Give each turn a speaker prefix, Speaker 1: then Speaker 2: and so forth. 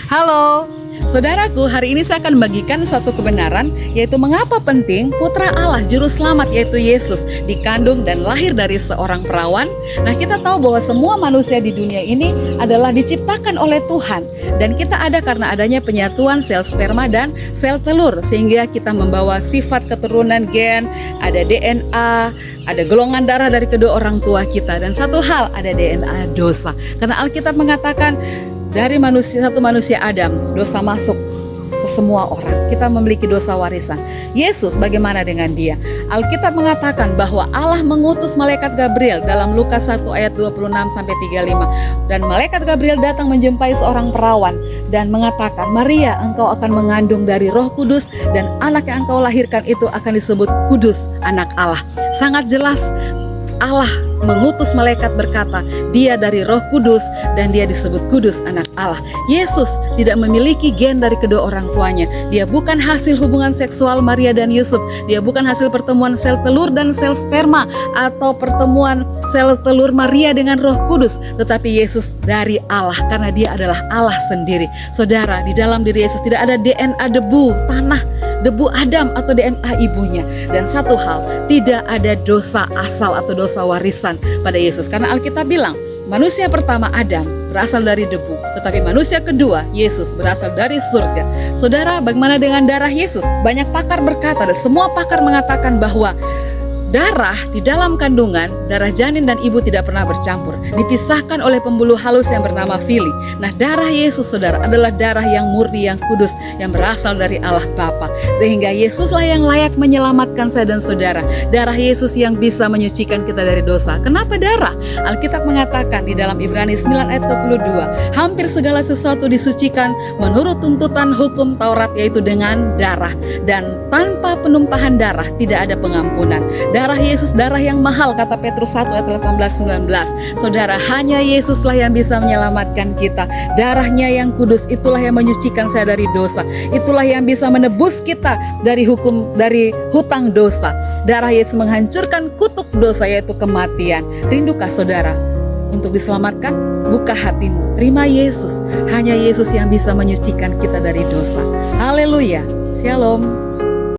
Speaker 1: Halo, saudaraku, hari ini saya akan membagikan satu kebenaran, yaitu mengapa penting Putra Allah Juru Selamat yaitu Yesus dikandung dan lahir dari seorang perawan. Nah, kita tahu bahwa semua manusia di dunia ini adalah diciptakan oleh Tuhan, dan kita ada karena adanya penyatuan sel sperma dan sel telur, sehingga kita membawa sifat keturunan gen, ada DNA, ada golongan darah dari kedua orang tua kita, dan satu hal, ada DNA dosa. Karena Alkitab mengatakan dari satu manusia Adam, dosa masuk ke semua orang. Kita memiliki dosa warisan. Yesus bagaimana dengan dia? Alkitab mengatakan bahwa Allah mengutus malaikat Gabriel dalam Lukas 1 ayat 26-35. Dan malaikat Gabriel datang menjumpai seorang perawan dan mengatakan, "Maria, engkau akan mengandung dari Roh Kudus, dan anak yang engkau lahirkan itu akan disebut Kudus, anak Allah." Sangat jelas Allah mengutus malaikat berkata, dia dari Roh Kudus dan dia disebut Kudus, anak Allah. Yesus tidak memiliki gen dari kedua orang tuanya. Dia bukan hasil hubungan seksual Maria dan Yusuf. Dia bukan hasil pertemuan sel telur dan sel sperma, atau pertemuan sel telur Maria dengan Roh Kudus. Tetapi Yesus dari Allah, karena dia adalah Allah sendiri. Saudara, di dalam diri Yesus tidak ada DNA debu tanah, debu Adam atau DNA ibunya. Dan satu hal, tidak ada dosa asal atau dosa warisan pada Yesus. Karena Alkitab bilang, manusia pertama Adam berasal dari debu, tetapi manusia kedua Yesus berasal dari surga. Saudara, bagaimana dengan darah Yesus? Banyak pakar berkata, dan semua pakar mengatakan bahwa darah di dalam kandungan, darah janin dan ibu tidak pernah bercampur, dipisahkan oleh pembuluh halus yang bernama fili. Nah, darah Yesus, saudara, adalah darah yang murni, yang kudus, yang berasal dari Allah Bapa. Sehingga Yesuslah yang layak menyelamatkan saya dan saudara. Darah Yesus yang bisa menyucikan kita dari dosa. Kenapa darah? Alkitab mengatakan di dalam Ibrani 9 ayat 22, hampir segala sesuatu disucikan menurut tuntutan hukum Taurat, yaitu dengan darah. Dan tanpa penumpahan darah tidak ada pengampunan. Darah Yesus, darah yang mahal, kata Petrus 1 ayat 18-19. Saudara, hanya Yesuslah yang bisa menyelamatkan kita. Darahnya yang kudus, itulah yang menyucikan saya dari dosa. Itulah yang bisa menebus kita dari hutang dosa. Darah Yesus menghancurkan kutuk dosa, yaitu kematian. Rindukah saudara untuk diselamatkan? Buka hatimu, terima Yesus. Hanya Yesus yang bisa menyucikan kita dari dosa. Haleluya, shalom.